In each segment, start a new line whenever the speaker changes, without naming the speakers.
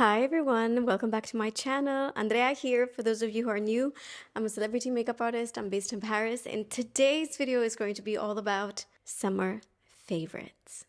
Hi everyone, welcome back to my channel. Andrea here. For those of you who are new, I'm a celebrity makeup artist. I'm based in Paris, and today's video is going to be all about summer favorites.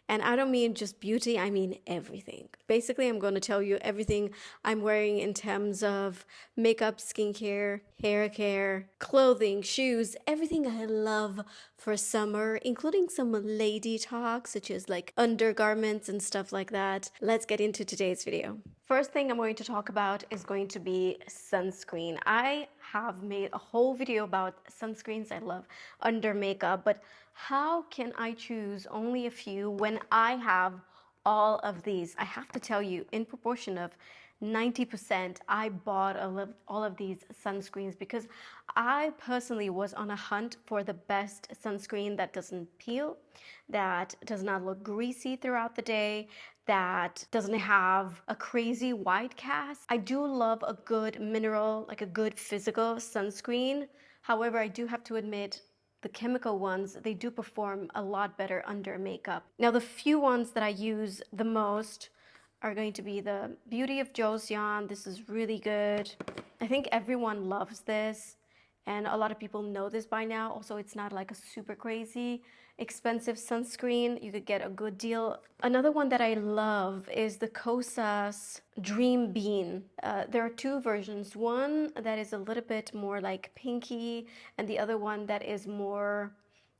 And I don't mean just beauty, I mean everything. Basically, I'm going to tell you everything I'm wearing in terms of makeup, skincare, hair care, clothing, shoes, everything I love for summer, including some lady talk, such as like undergarments and stuff like that. Let's get into today's video. First thing I'm going to talk about is going to be sunscreen. I have made a whole video about sunscreens I love under makeup, but how can I choose only a few when I have all of these? I have to tell you, in proportion of 90%, I bought all of these sunscreens because I personally was on a hunt for the best sunscreen that doesn't peel, that does not look greasy throughout the day, that doesn't have a crazy white cast. I do love a good mineral, like a good physical sunscreen. However, I do have to admit, the chemical ones, they do perform a lot better under makeup. Now, the few ones that I use the most are going to be the Beauty of Joseon. This is really good. I think everyone loves this, and a lot of people know this by now. Also, it's not like a super crazy expensive sunscreen. You could get a good deal. Another one that I love is the Kosas DreamBeam. There are two versions. One that is a little bit more like pinky, and the other one that is more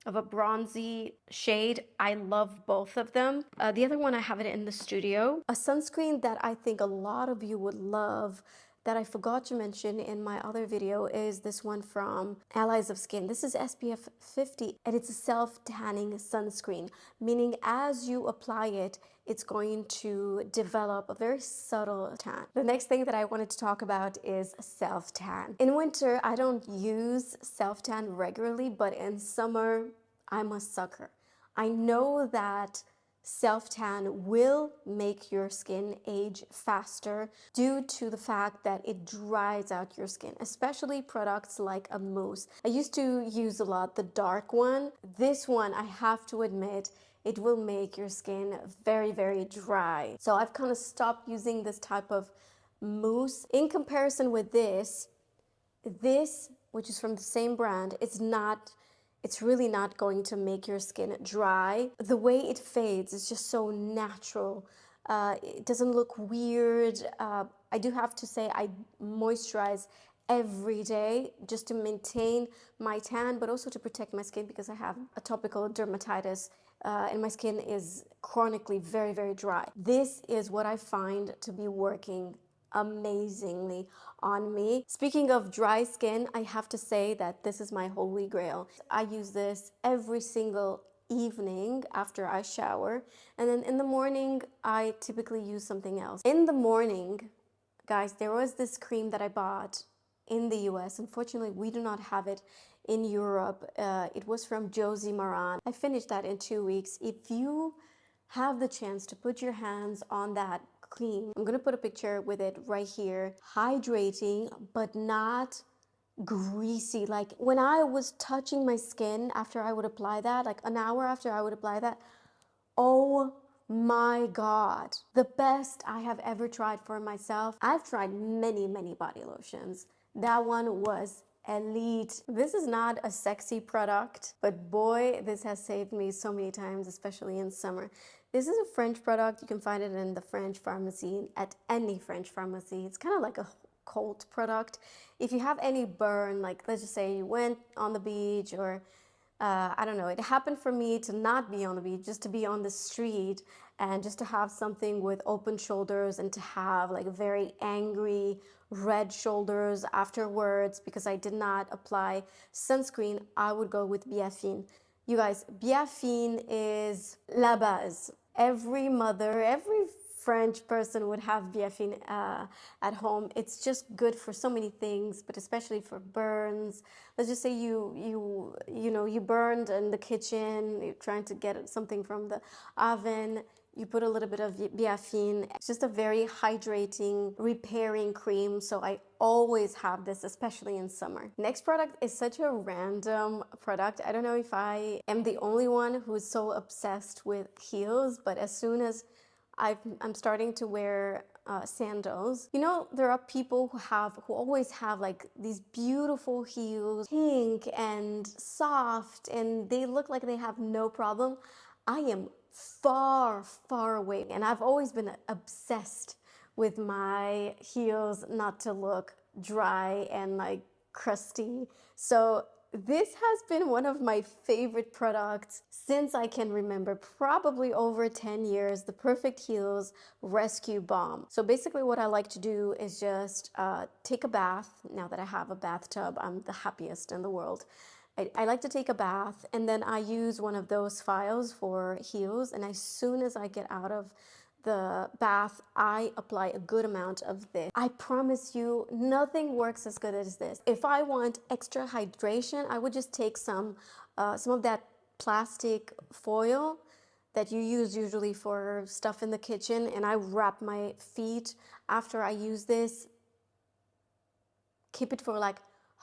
of a bronzy shade. I love both of them. The other one, I have it in the studio. A sunscreen that I think a lot of you would love that I forgot to mention in my other video is this one from Allies of Skin. This is SPF 50, and it's a self-tanning sunscreen, meaning as you apply it, it's going to develop a very subtle tan. The next thing that I wanted to talk about is self-tan. In winter, I don't use self-tan regularly, but in summer, I'm a sucker. I know that self-tan will make your skin age faster due to the fact that it dries out your skin, especially products like a mousse. I used to use a lot the dark one. This one, I have to admit, it will make your skin very, very dry. So I've kind of stopped using this type of mousse. In comparison with this, which is from the same brand, it's really not going to make your skin dry. The way it fades is just so natural. It doesn't look weird. I do have to say I moisturize every day just to maintain my tan, but also to protect my skin because I have atopical dermatitis and my skin is chronically very, very dry. This is what I find to be working amazingly on me. Speaking of dry skin, I have to say that this is my holy grail. I use this every single evening after I shower, and then in the morning I typically use something else. In the morning, guys, there was this cream that I bought in the US. Unfortunately, we do not have it in Europe. It was from Josie Maran. I finished that in 2 weeks. If you have the chance to put your hands on that cream, I'm gonna put a picture with it right here. Hydrating, but not greasy. Like when I was touching my skin after I would apply that, like an hour after I would apply that, oh my God, the best I have ever tried for myself. I've tried many, many body lotions. That one was elite. This is not a sexy product, but boy, this has saved me so many times, especially in summer. This is a French product. You can find it in the French pharmacy, at any French pharmacy. It's kind of like a cult product. If you have any burn, like let's just say you went on the beach or I don't know, it happened for me to not be on the beach, just to be on the street and just to have something with open shoulders and to have like very angry red shoulders afterwards because I did not apply sunscreen. I would go with Biafine. You guys, Biafine is la base. Every mother, every French person would have Biafine at home. It's just good for so many things, but especially for burns. Let's just say you burned in the kitchen, you're trying to get something from the oven. You put a little bit of Biafine. It's just a very hydrating, repairing cream. So I always have this, especially in summer. Next product is such a random product. I don't know if I am the only one who is so obsessed with heels, but as soon as I'm starting to wear sandals. You know, there are people who always have like these beautiful heels, pink and soft, and they look like they have no problem. I am far, far away, and I've always been obsessed with my heels not to look dry and like crusty. So this has been one of my favorite products since I can remember, probably over 10 years, the Perfect Heels Rescue Balm. So basically what I like to do is just take a bath. Now that I have a bathtub, I'm the happiest in the world. I like to take a bath, and then I use one of those files for heels, and as soon as I get out of the bath, I apply a good amount of this. I promise you, nothing works as good as this. If I want extra hydration, I would just take some of that plastic foil that you use usually for stuff in the kitchen, and I wrap my feet after I use this. Keep it for like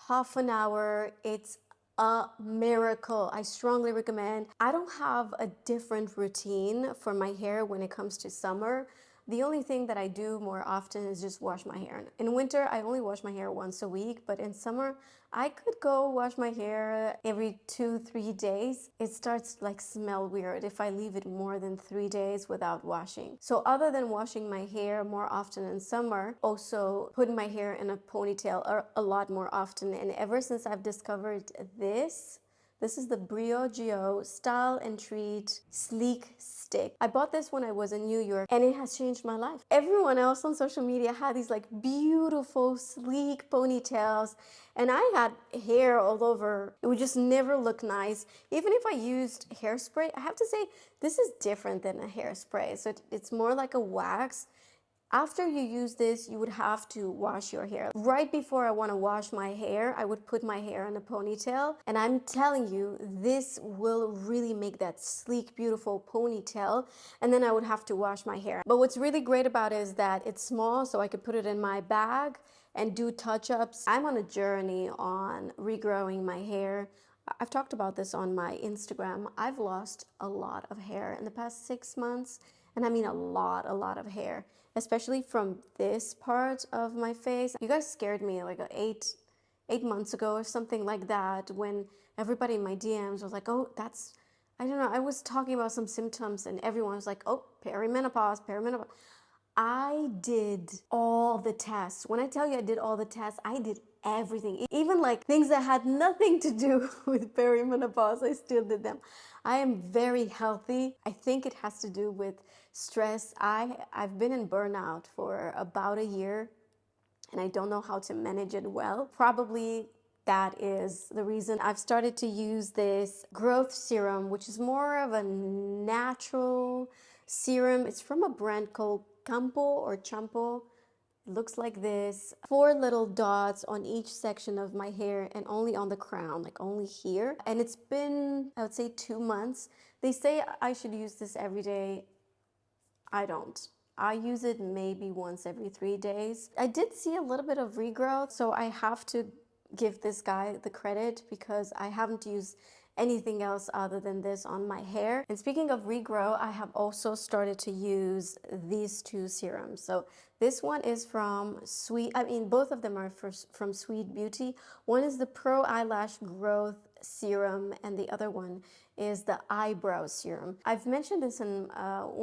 half an hour. It's a miracle. I strongly recommend. I don't have a different routine for my hair when it comes to summer. The only thing that I do more often is just wash my hair. In winter, I only wash my hair once a week, but in summer, I could go wash my hair every 2-3 days. It starts to like smell weird if I leave it more than 3 days without washing. So other than washing my hair more often in summer, also putting my hair in a ponytail a lot more often. And ever since I've discovered this is the Briogeo Style and Treat Sleek Stick. I bought this when I was in New York, and it has changed my life. Everyone else on social media had these like beautiful, sleek ponytails, and I had hair all over. It would just never look nice. Even if I used hairspray, I have to say, this is different than a hairspray. So it's more like a wax. After you use this, you would have to wash your hair. Right before I want to wash my hair, I would put my hair in a ponytail. And I'm telling you, this will really make that sleek, beautiful ponytail. And then I would have to wash my hair. But what's really great about it is that it's small, so I could put it in my bag and do touch-ups. I'm on a journey on regrowing my hair. I've talked about this on my Instagram. I've lost a lot of hair in the past 6 months. And I mean a lot of hair, especially from this part of my face. You guys scared me like 8 months ago or something like that, when everybody in my DMs was like, oh, that's, I don't know, I was talking about some symptoms and everyone was like, oh, perimenopause. I did all the tests. When I tell you I did all the tests, I did everything. Even like things that had nothing to do with perimenopause, I still did them. I am very healthy. I think it has to do with stress. I've been in burnout for about a year, and I don't know how to manage it well. Probably that is the reason. I've started to use this growth serum, which is more of a natural serum. It's from a brand called Champo. It looks like this. 4 little dots on each section of my hair and only on the crown, like only here. And it's been, I would say, 2 months. They say I should use this every day. I don't. I use it maybe once every 3 days. I did see a little bit of regrowth, so I have to give this guy the credit because I haven't used anything else other than this on my hair. And speaking of regrow, I have also started to use these 2 serums. So this one is from SWEED. I mean, both of them are from SWEED Beauty. One is the Pro Eyelash Growth Serum, and the other one is the Eyebrow Serum. I've mentioned this in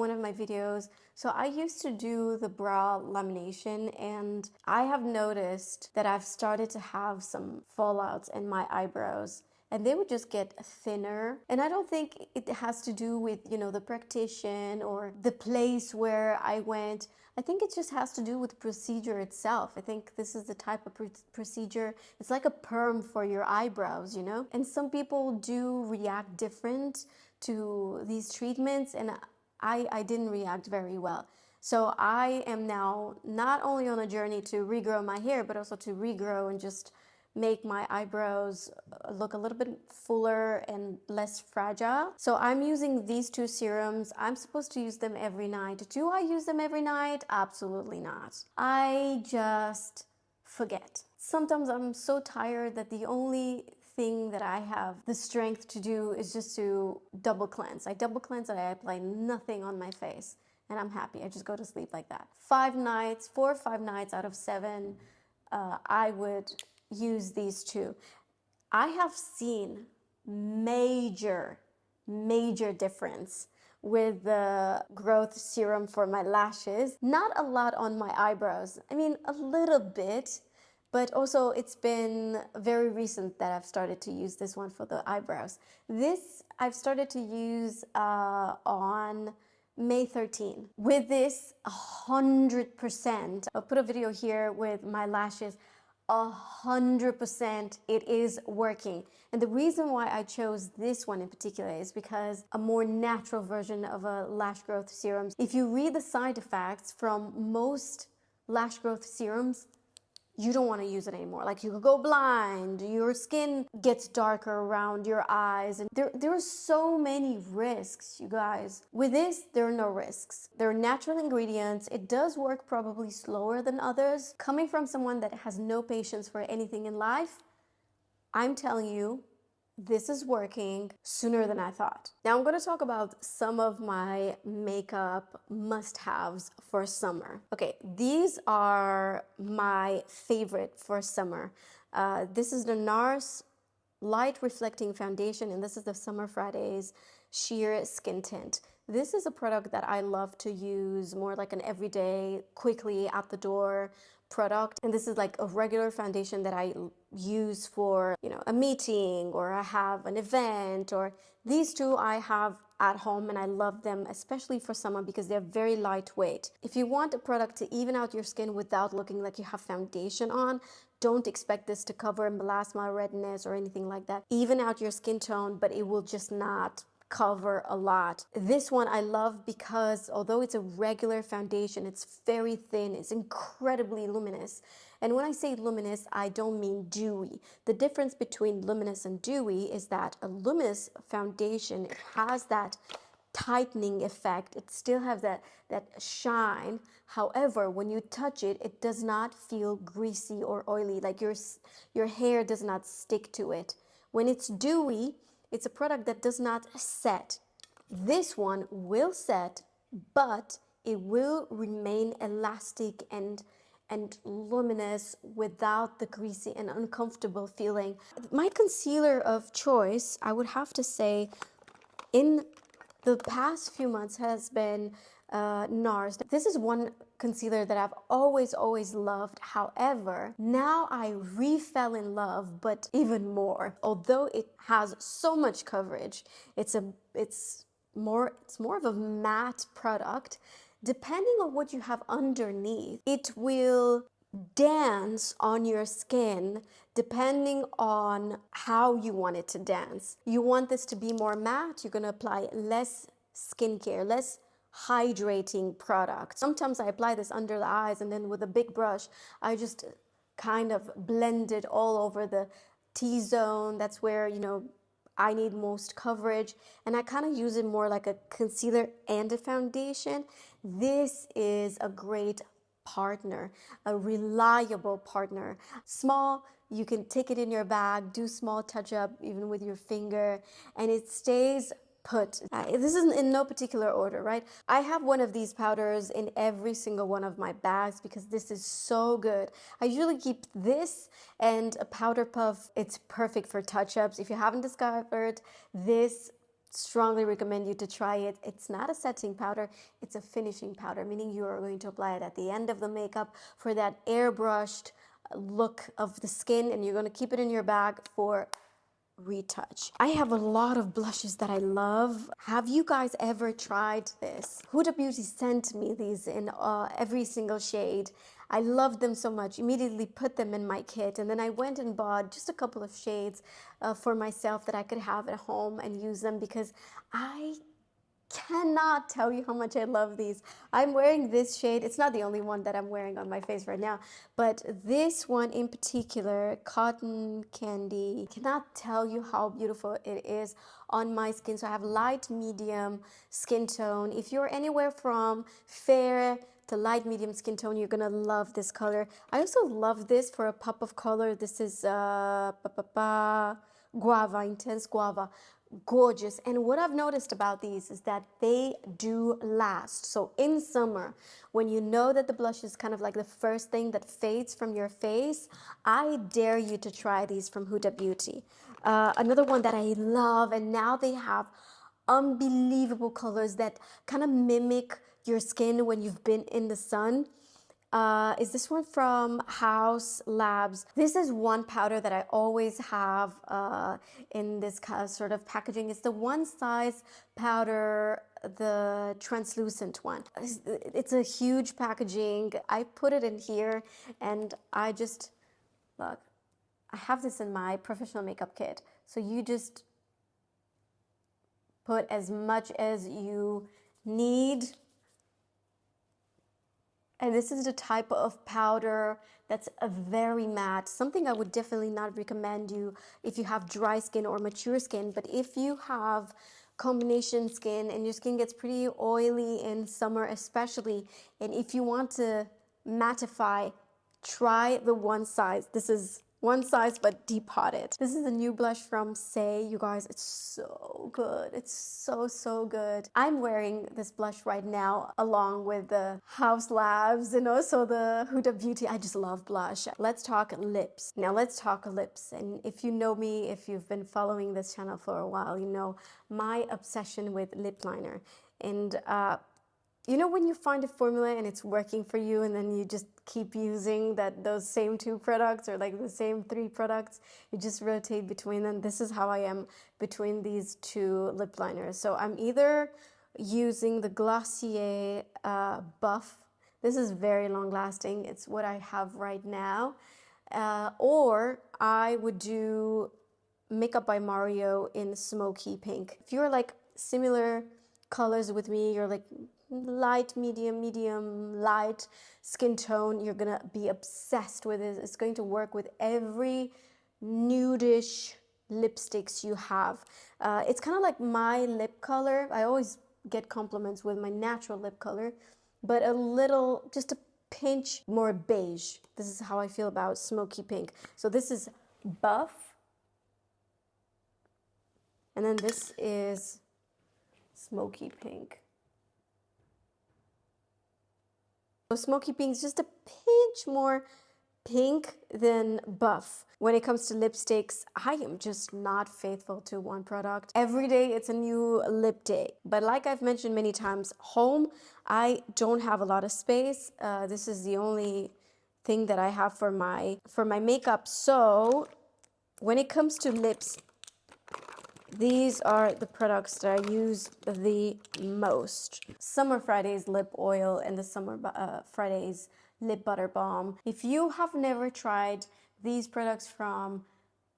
one of my videos. So I used to do the brow lamination, and I have noticed that I've started to have some fallouts in my eyebrows, and they would just get thinner. And I don't think it has to do with, you know, the practitioner or the place where I went. I think it just has to do with the procedure itself. I think this is the type of procedure. It's like a perm for your eyebrows, you know? And some people do react different to these treatments, and I didn't react very well. So I am now not only on a journey to regrow my hair, but also to regrow and just make my eyebrows look a little bit fuller and less fragile. So I'm using these 2 serums. I'm supposed to use them every night. Do I use them every night? Absolutely not. I just forget. Sometimes I'm so tired that the only thing that I have the strength to do is just to double cleanse. I double cleanse and I apply nothing on my face. and I'm happy. I just go to sleep like that. 4 or 5 nights out of 7, I would use these two. I have seen major difference with the growth serum for my lashes. Not a lot on my eyebrows. I mean, a little bit, but also it's been very recent that I've started to use this one for the eyebrows. This I've started to use on May 13. With this, 100%. I'll put a video here with my lashes. 100% it is working. And the reason why I chose this one in particular is because a more natural version of a lash growth serum. If you read the side effects from most lash growth serums, you don't want to use it anymore. Like, you could go blind, your skin gets darker around your eyes, and there are so many risks, you guys. With this, there are no risks. There are natural ingredients. It does work probably slower than others. Coming from someone that has no patience for anything in life, I'm telling you, this is working sooner than I thought. Now I'm going to talk about some of my makeup must-haves for summer. Okay, these are my favorite for summer. This is the NARS Light Reflecting Foundation, and this is the Summer Fridays Sheer Skin Tint. This is a product that I love to use more like an everyday, quickly out the door product. And this is like a regular foundation that I use for, you know, a meeting, or I have an event, or these two I have at home, and I love them, especially for summer, because they're very lightweight. If you want a product to even out your skin without looking like you have foundation on, don't expect this to cover melasma, redness, or anything like that. Even out your skin tone, but it will just not cover a lot. This one I love because although it's a regular foundation, it's very thin, it's incredibly luminous. And when I say luminous, I don't mean dewy. The difference between luminous and dewy is that a luminous foundation, it has that tightening effect. It still has that shine. However, when you touch it, it does not feel greasy or oily, like your hair does not stick to it. When it's dewy, it's a product that does not set. This one will set, but it will remain elastic and luminous without the greasy and uncomfortable feeling. My concealer of choice, I would have to say, in the past few months has been NARS. This is one concealer that I've always loved. However, now I fell in love, but even more. Although it has so much coverage, it's more of a matte product. Depending on what you have underneath, it will dance on your skin depending on how you want it to dance. You want this to be more matte, you're going to apply less skincare, less hydrating product. Sometimes I apply this under the eyes, and then with a big brush I just kind of blend it all over the T-zone. That's where, you know, I need most coverage, and I kind of use it more like a concealer and a foundation. This is a great partner, a reliable partner. Small, you can take it in your bag, do small touch up even with your finger, and it stays put. This is in no particular order, right? I have one of these powders in every single one of my bags because this is so good. I usually keep this and a powder puff. It's perfect for touch-ups. If you haven't discovered this, strongly recommend you to try it. It's not a setting powder, it's a finishing powder, meaning you are going to apply it at the end of the makeup for that airbrushed look of the skin, and you're going to keep it in your bag for retouch. I have a lot of blushes that I love. Have you guys ever tried this? Huda Beauty sent me these in every single shade. I loved them so much, immediately put them in my kit, and then I went and bought just a couple of shades for myself that I could have at home and use them, because I cannot tell you how much I love these. I'm wearing this shade. It's not the only one that I'm wearing on my face right now, but this one in particular, Cotton Candy, cannot tell you how beautiful it is on my skin. So I have light medium skin tone. If you're anywhere from fair to light medium skin tone, you're gonna love this color. I also love this for a pop of color. This is Guava, Intense Guava. gorgeous. And what I've noticed about these is that they do last. So in summer, when you know that the blush is kind of like the first thing that fades from your face, I dare you to try these from Huda Beauty. Another one that I love, and now they have unbelievable colors that kind of mimic your skin when you've been in the sun, is this one from House Labs. This is one powder that I always have in this sort of packaging. It's the one size powder, the translucent one. It's a huge packaging. I put it in here and I just, look, I have this in my professional makeup kit. So you just put as much as you need. And this is the type of powder that's a very matte, something I would definitely not recommend you if you have dry skin or mature skin. But if you have combination skin and your skin gets pretty oily in summer especially, and if you want to mattify, try the one size. This is one size but deep potted. This is a new blush from Say. You guys, it's so good. It's so good. I'm wearing this blush right now along with the House Labs and also the Huda Beauty. I just love blush. Let's talk lips. Now let's talk lips. And if you know me, if you've been following this channel for a while, you know my obsession with lip liner. And you know when you find a formula and it's working for you and then you just keep using those same 2 products or like the same 3 products, you just rotate between them. This is how I am between these 2 lip liners. So I'm either using the Glossier Buff. This is very long lasting. It's what I have right now. Or I would do Makeup by Mario in Smoky Pink. If you're like similar colors with me, you're like light, medium, light skin tone, you're gonna be obsessed with it. It's going to work with every nudish lipsticks you have. It's kind of like my lip color. I always get compliments with my natural lip color, but a little, just a pinch more beige. This is how I feel about Smoky Pink. So this is Buff, and then this is Smoky Pink. So Smoky Pink is just a pinch more pink than Buff. When it comes to lipsticks, I am just not faithful to one product. Every day it's a new lip day. But like I've mentioned many times, home, I don't have a lot of space. This is the only thing that I have for my makeup. So when it comes to lips, these are the products that I use the most. Summer Fridays lip oil and the Summer Fridays lip butter balm. If you have never tried these products from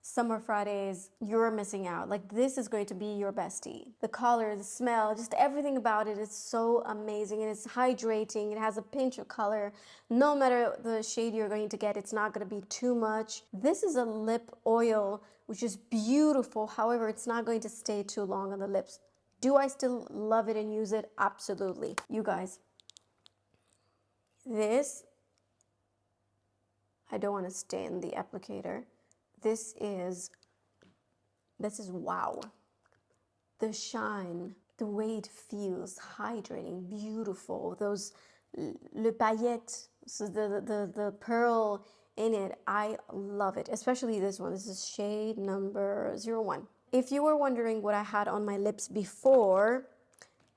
Summer Fridays, you're missing out. Like, this is going to be your bestie. The color, the smell, just everything about it is so amazing, and it's hydrating. It has a pinch of color. No matter the shade you're going to get, it's not going to be too much. This is a lip oil which is beautiful. However, it's not going to stay too long on the lips. Do I still love it and use it? Absolutely. You guys, this, I don't want to stain the applicator. This is wow. The shine, the way it feels, hydrating, beautiful. Those le paillette, so the pearl in it, I love it. Especially this one. This is shade number 01. If you were wondering what I had on my lips before,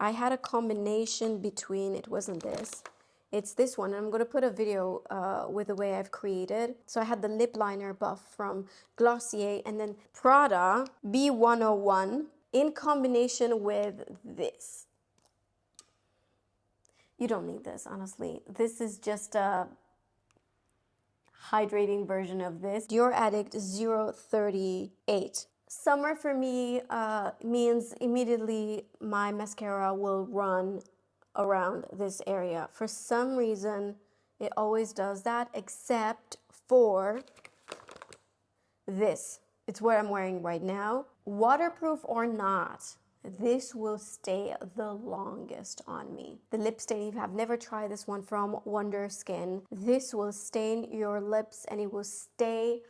I had a combination between, it wasn't this. It's this one. I'm going to put a video with the way I've created. So I had the lip liner buff from Glossier and then Prada B101 in combination with this. You don't need this, honestly. This is just a hydrating version of this. Dior Addict 038. Summer for me means immediately my mascara will run around this area. For some reason, it always does that, except for this. It's what I'm wearing right now. Waterproof or not, this will stay the longest on me. The lip stain, if you have never tried this one from Wonder Skin, this will stain your lips and it will stay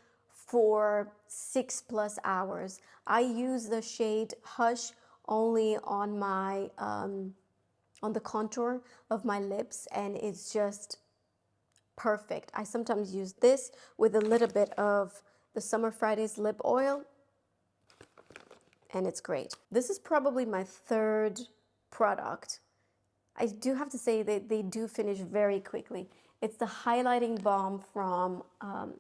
for 6+ hours. I use the shade Hush only on my on the contour of my lips, and it's just perfect. I sometimes use this with a little bit of the Summer Fridays lip oil, and it's great. This is probably my third product. I do have to say that they do finish very quickly. It's the highlighting balm from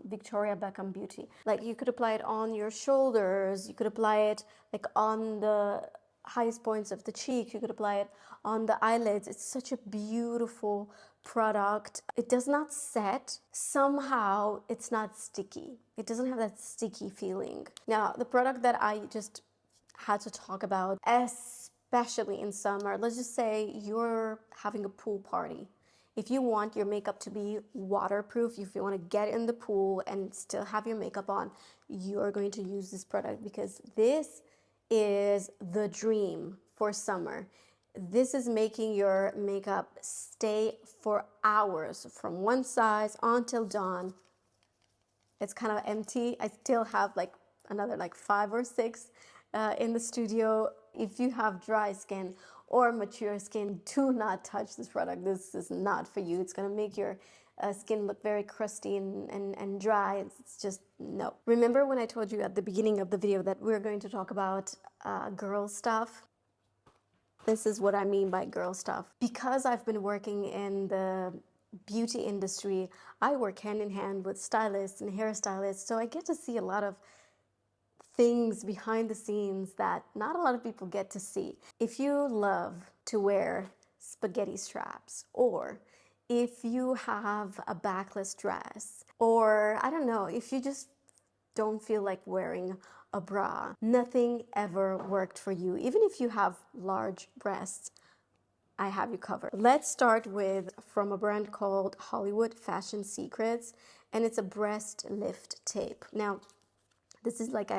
Victoria Beckham Beauty. Like, you could apply it on your shoulders, you could apply it like on the highest points of the cheek, you could apply it on the eyelids. It's such a beautiful product. It does not set. Somehow it's not sticky. It doesn't have that sticky feeling. Now, the product that I just had to talk about, especially in summer, let's just say you're having a pool party. If you want your makeup to be waterproof, if you want to get in the pool and still have your makeup on, you're going to use this product, because this is the dream for summer. This is making your makeup stay for hours from one size until dawn. It's kind of empty. I still have like another like 5 or 6 in the studio. If you have dry skin or mature skin, do not touch this product. This is not for you. It's going to make your skin look very crusty and dry. It's just no. Remember when I told you at the beginning of the video that we're going to talk about girl stuff? This is what I mean by girl stuff. Because I've been working in the beauty industry, I work hand in hand with stylists and hairstylists, so I get to see a lot of things behind the scenes that not a lot of people get to see. If you love to wear spaghetti straps, or if you have a backless dress, or I don't know, if you just don't feel like wearing a bra, nothing ever worked for you. Even if you have large breasts, I have you covered. Let's start with from a brand called Hollywood Fashion Secrets, and it's a breast lift tape. Now, this is like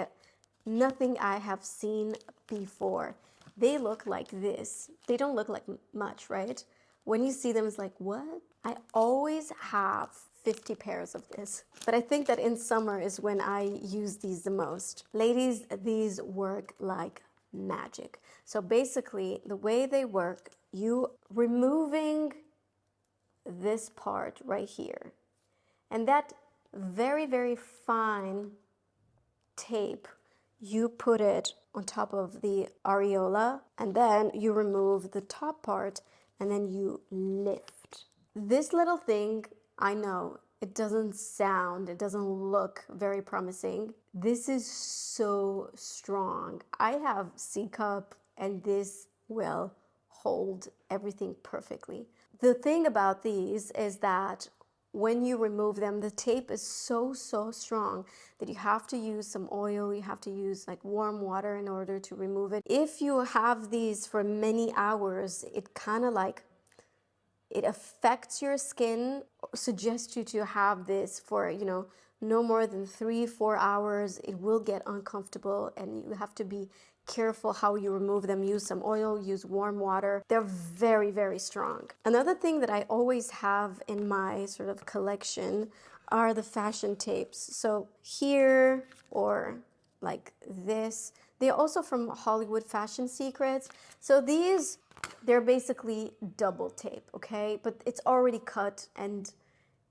nothing I have seen before. They look like this. They don't look like much, right? When you see them, it's like, what? I always have 50 pairs of this, but I think that in summer is when I use these the most. Ladies, these work like magic. So basically, the way they work, you removing this part right here, and that very, very fine tape, you put it on top of the areola, and then you remove the top part, and then you lift. This little thing, I know it doesn't look very promising. This is so strong. I have C cup, and this will hold everything perfectly. The thing about these is that when you remove them, the tape is so strong that you have to use some oil, you have to use like warm water in order to remove it. If you have these for many hours, it kind of like, it affects your skin. Suggest you to have this for, you know, no more than 3-4 hours. It will get uncomfortable, and you have to be careful how you remove them. Use some oil, use warm water. They're very, very strong. Another thing that I always have in my sort of collection are the fashion tapes. So here, or like this, they're also from Hollywood Fashion Secrets. So these, they're basically double tape, okay? But it's already cut, and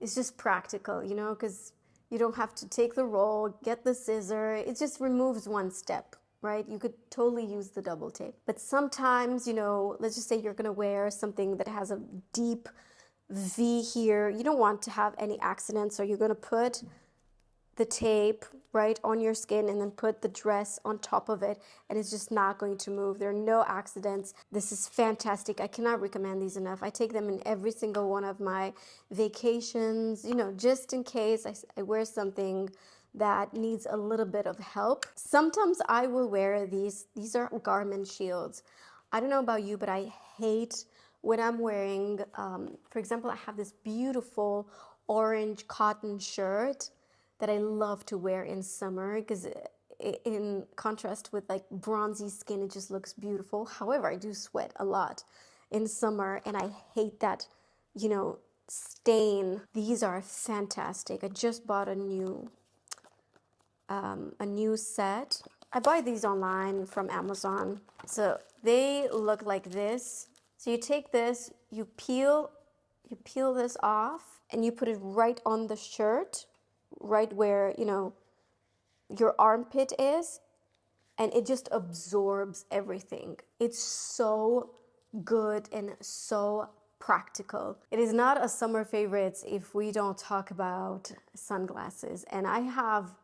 it's just practical, you know, because you don't have to take the roll, get the scissor. It just removes one step, right? You could totally use the double tape. But sometimes, you know, let's just say you're gonna wear something that has a deep V here. You don't want to have any accidents, so you're gonna put the tape right on your skin and then put the dress on top of it, and it's just not going to move. There are no accidents. This is fantastic. I cannot recommend these enough. I take them in every single one of my vacations, you know, just in case I wear something that needs a little bit of help. Sometimes I will wear these. These are garment shields. I don't know about you, but I hate when I'm wearing, for example, I have this beautiful orange cotton shirt that I love to wear in summer, because in contrast with like bronzy skin, it just looks beautiful. However, I do sweat a lot in summer, and I hate that, you know, stain. These are fantastic. I just bought a new a new set. I buy these online from Amazon. So they look like this. So you take this, you peel this off, and you put it right on the shirt, right where, you know, your armpit is, and it just absorbs everything. It's so good and so practical. It is not a summer favorite if we don't talk about sunglasses. And I have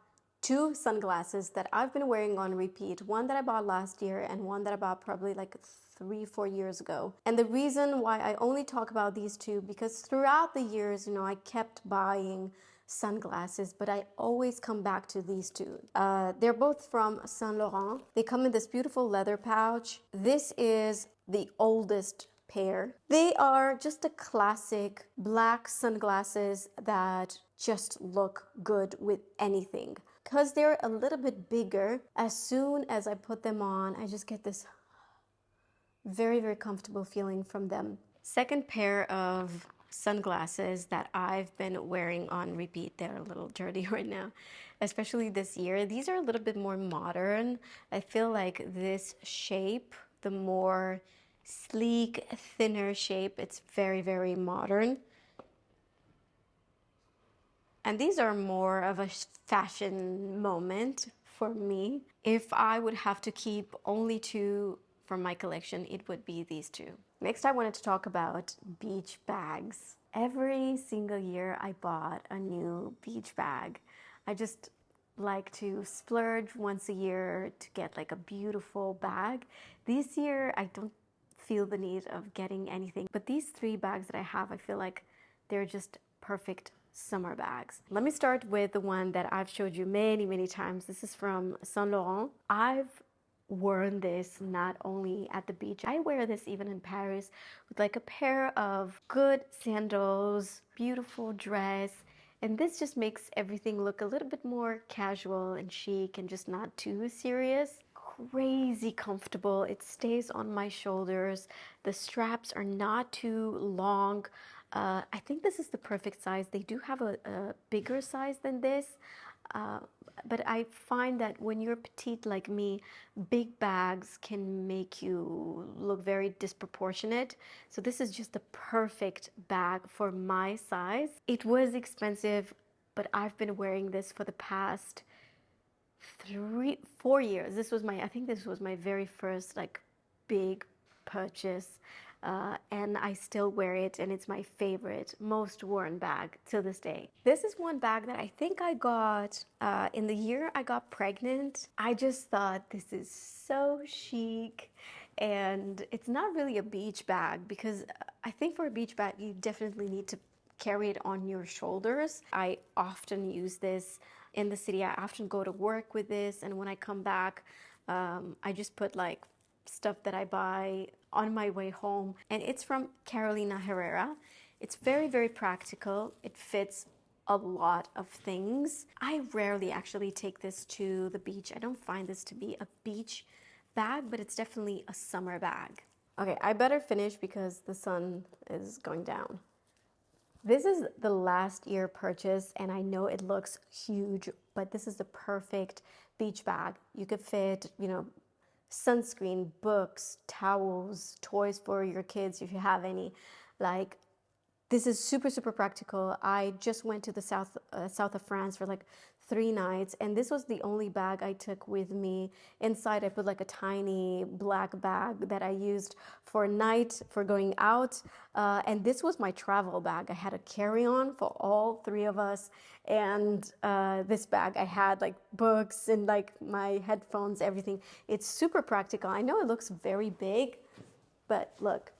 two sunglasses that I've been wearing on repeat. One that I bought last year and one that I bought probably like 3-4 years ago. And the reason why I only talk about these two, because throughout the years, you know, I kept buying sunglasses, but I always come back to these two. They're both from Saint Laurent. They come in this beautiful leather pouch. This is the oldest pair. They are just a classic black sunglasses that just look good with anything. Because they're a little bit bigger, as soon as I put them on, I just get this very, very comfortable feeling from them. Second pair of sunglasses that I've been wearing on repeat. They're a little dirty right now, especially this year. These are a little bit more modern. I feel like this shape, the more sleek, thinner shape, it's very, very modern. And these are more of a fashion moment for me. If I would have to keep only two from my collection, it would be these two. Next, I wanted to talk about beach bags. Every single year I bought a new beach bag. I just like to splurge once a year to get like a beautiful bag. This year I don't feel the need of getting anything, but these three bags that I have, I feel like they're just perfect summer bags. Let me start with the one that I've showed you many, many times. This is from Saint Laurent. I've worn this not only at the beach, I wear this even in Paris with like a pair of good sandals, beautiful dress, and this just makes everything look a little bit more casual and chic and just not too serious. Crazy comfortable. It stays on my shoulders. The straps are not too long. I think this is the perfect size. They do have a bigger size than this, but I find that when you're petite like me, big bags can make you look very disproportionate. So this is just the perfect bag for my size. It was expensive, but I've been wearing this for the past 3-4 years. I think this was my very first like big purchase. And I still wear it, and it's my favorite, most worn bag to this day. This is one bag that I think I got in the year I got pregnant. I just thought this is so chic, and it's not really a beach bag, because I think for a beach bag you definitely need to carry it on your shoulders. I often use this in the city. I often go to work with this, and when I come back, I just put like stuff that I buy on my way home, and it's from Carolina Herrera. It's very, very practical. It fits a lot of things. I rarely actually take this to the beach. I don't find this to be a beach bag, but it's definitely a summer bag. Okay, I better finish because the sun is going down. This is the last year purchase, and I know it looks huge, but this is the perfect beach bag. You could fit, you know, sunscreen, books, towels, toys for your kids if you have any. Like, this is super, super practical. I just went to the south of France for like 3 nights, and this was the only bag I took with me. Inside I put like a tiny black bag that I used for night, for going out, and this was my travel bag. I had a carry-on for all 3 of us, and this bag I had like books and like my headphones, everything. It's super practical. I know it looks very big, but look,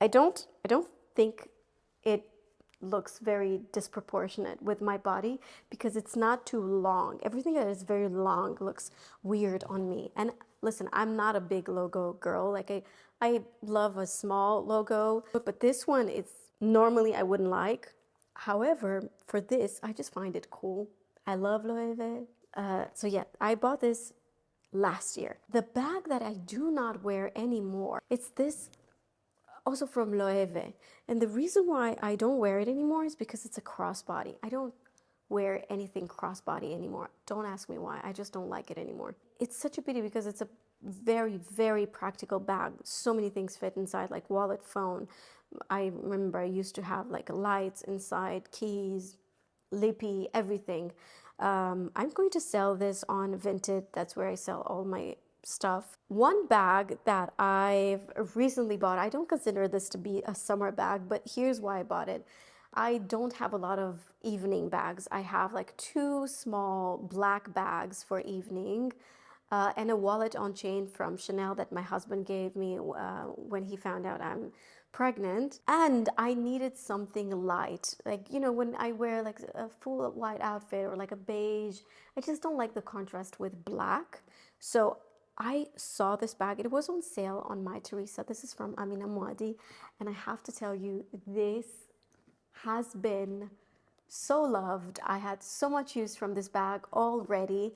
I don't think it looks very disproportionate with my body because it's not too long. Everything that is very long looks weird on me. And listen, I'm not a big logo girl. Like I love a small logo, but this one, it's normally I wouldn't like. However, for this, I just find it cool. I love Loewe. So yeah, I bought this last year. The bag that I do not wear anymore, it's this, also from Loewe. And the reason why I don't wear it anymore is because it's a crossbody. I don't wear anything crossbody anymore. Don't ask me why. I just don't like it anymore. It's such a pity because it's a very, very practical bag. So many things fit inside, like wallet, phone. I remember I used to have like lights inside, keys, lippy, everything. I'm going to sell this on Vinted. That's where I sell all my stuff. One bag that I've recently bought, I don't consider this to be a summer bag, but here's why I bought it. I don't have a lot of evening bags. I have like 2 small black bags for evening, and a wallet on chain from Chanel that my husband gave me when he found out I'm pregnant. And I needed something light, like, you know, when I wear like a full white outfit or like a beige, I just don't like the contrast with black. So I saw this bag. It was on sale on My Teresa. This is from Amina Muadi, and I have to tell you, this has been so loved. I had so much use from this bag already,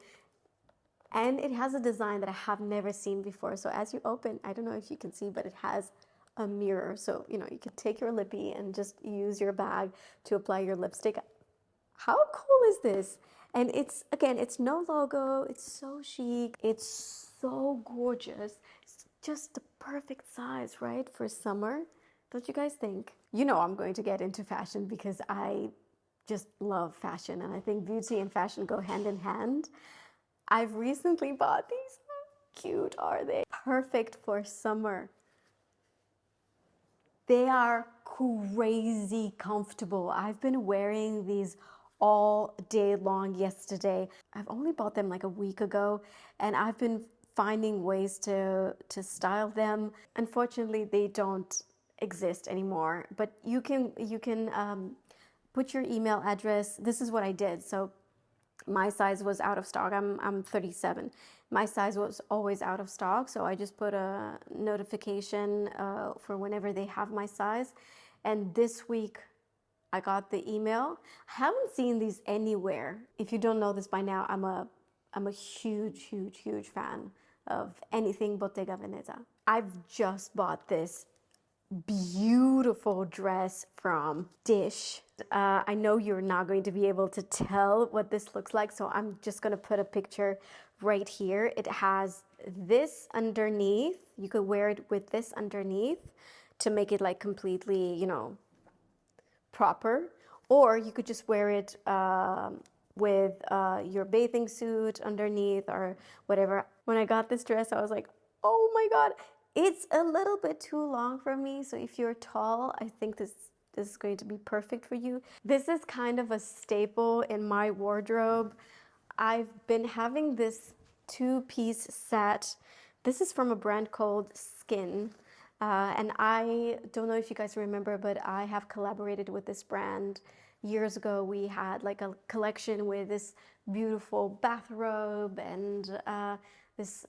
and it has a design that I have never seen before. So as you open, I don't know if you can see, but it has a mirror, so you know, you could take your lippy and just use your bag to apply your lipstick. How cool is this? And it's, again, it's no logo. It's so chic. It's so gorgeous. It's just the perfect size, right, for summer. Don't you guys think? You know I'm going to get into fashion because I just love fashion, and I think beauty and fashion go hand in hand. I've recently bought these. How cute are they? Perfect for summer. They are crazy comfortable. I've been wearing these all day long yesterday. I've only bought them like a week ago, and I've been finding ways to style them. Unfortunately, they don't exist anymore, but you can put your email address. This is what I did. So my size was out of stock. I'm 37. My size was always out of stock, so I just put a notification for whenever they have my size. And this week I got the email. I haven't seen these anywhere. If you don't know this by now, I'm a huge fan of anything Bottega Veneta. I've just bought this beautiful dress from Dish. I know you're not going to be able to tell what this looks like, so I'm just going to put a picture right here. It has this underneath. You could wear it with this underneath to make it like completely, you know, proper, or you could just wear it with your bathing suit underneath or whatever. When I got this dress, I was like, oh my God, it's a little bit too long for me. So if you're tall, I think this is going to be perfect for you. This is kind of a staple in my wardrobe. I've been having this 2-piece set. This is from a brand called Skin. And I don't know if you guys remember, but I have collaborated with this brand. Years ago, we had like a collection with this beautiful bathrobe and this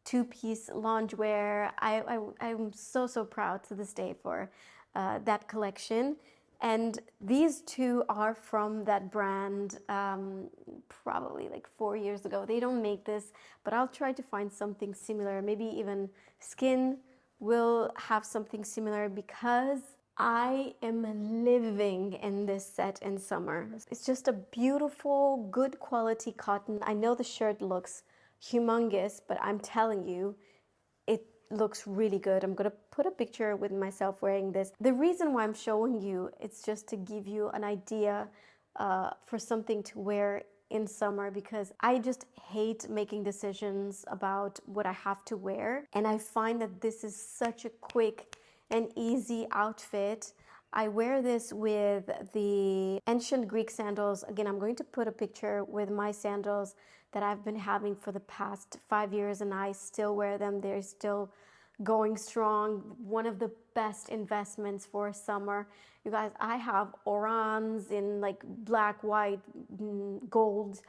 2-piece loungewear. I'm so proud to this day for that collection. And these two are from that brand probably like 4 years ago. They don't make this, but I'll try to find something similar. Maybe even Skin will have something similar, because I am living in this set in summer. It's just a beautiful, good quality cotton. I know the shirt looks humongous, but I'm telling you, it looks really good. I'm gonna put a picture with myself wearing this. The reason why I'm showing you, it's just to give you an idea for something to wear in summer, because I just hate making decisions about what I have to wear, and I find that this is such a quick and easy outfit. I wear this with the ancient Greek sandals. Again, I'm going to put a picture with my sandals that I've been having for the past 5 years, and I still wear them. They're still going strong. One of the best investments for summer. You guys, I have orans in like black, white, gold.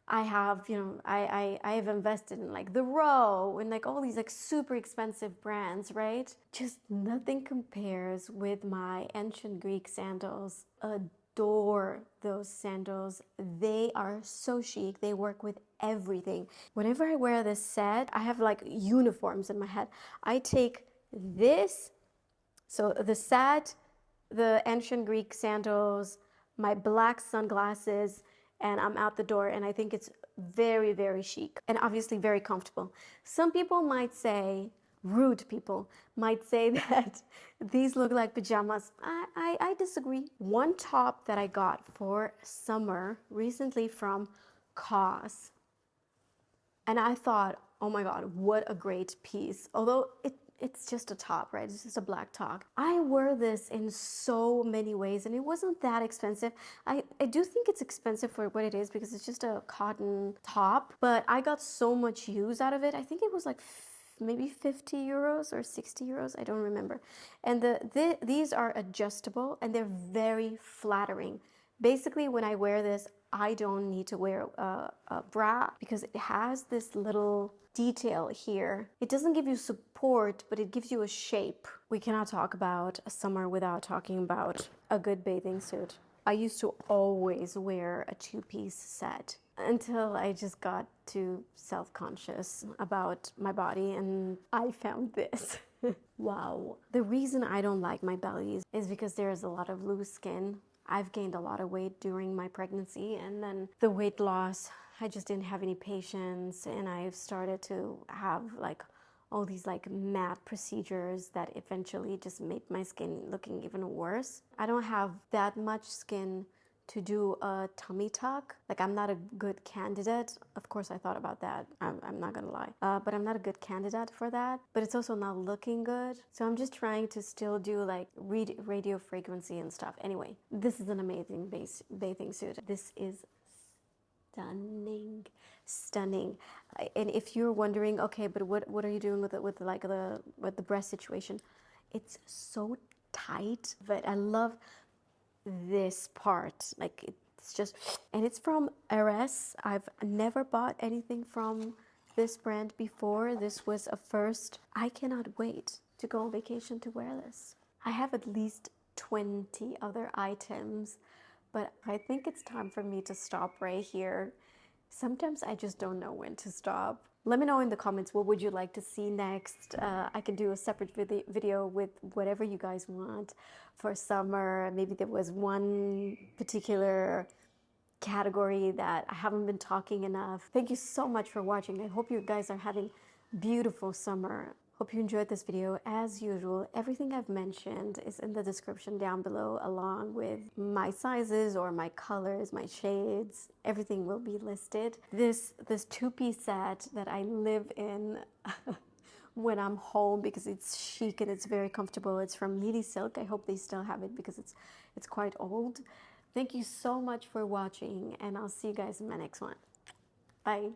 I have, you know, I have invested in like the Roche and like all these like super expensive brands, right? Just nothing compares with my ancient Greek sandals. Adore those sandals. They are so chic. They work with everything. Whenever I wear this set, I have like uniforms in my head. I take this, so the set, the ancient Greek sandals, my black sunglasses, and I'm out the door, and I think it's very, very chic and obviously very comfortable. Some people might say, rude people might say that these look like pajamas. I disagree. One top that I got for summer recently from Kosas, and I thought, oh my God, what a great piece. Although it's just a top, right? It's just a black top. I wear this in so many ways, and it wasn't that expensive. I do think it's expensive for what it is because it's just a cotton top, but I got so much use out of it. I think it was like maybe 50 euros or 60 euros. I don't remember. And these are adjustable, and they're very flattering. Basically, when I wear this, I don't need to wear a bra because it has this little detail here. It doesn't give you support, but it gives you a shape. We cannot talk about a summer without talking about a good bathing suit. I used to always wear a two-piece set until I just got too self-conscious about my body, and I found this. Wow. The reason I don't like my bellies is because there's a lot of loose skin. I've gained a lot of weight during my pregnancy, and then the weight loss, I just didn't have any patience, and I've started to have like all these like matte procedures that eventually just made my skin looking even worse. I don't have that much skin to do a tummy tuck. Like, I'm not a good candidate. Of course, I thought about that. I'm not gonna lie. But I'm not a good candidate for that. But it's also not looking good. So I'm just trying to still do like radio frequency and stuff. Anyway, this is an amazing bathing suit. This is stunning, stunning. And if you're wondering, okay, but what are you doing with it, with the breast situation? It's so tight, but I love this part. Like, it's just, and it's from RS. I've never bought anything from this brand before. This was a first. I cannot wait to go on vacation to wear this. I have at least 20 other items, but I think it's time for me to stop right here. Sometimes I just don't know when to stop. Let me know in the comments, what would you like to see next? I can do a separate video with whatever you guys want for summer. Maybe there was one particular category that I haven't been talking enough. Thank you so much for watching. I hope you guys are having beautiful summer. Hope you enjoyed this video. As usual, everything I've mentioned is in the description down below, along with my sizes or my colors, my shades. Everything will be listed. This two-piece set that I live in when I'm home because it's chic and it's very comfortable. It's from Lily Silk. I hope they still have it because it's quite old. Thank you so much for watching, and I'll see you guys in my next one. Bye.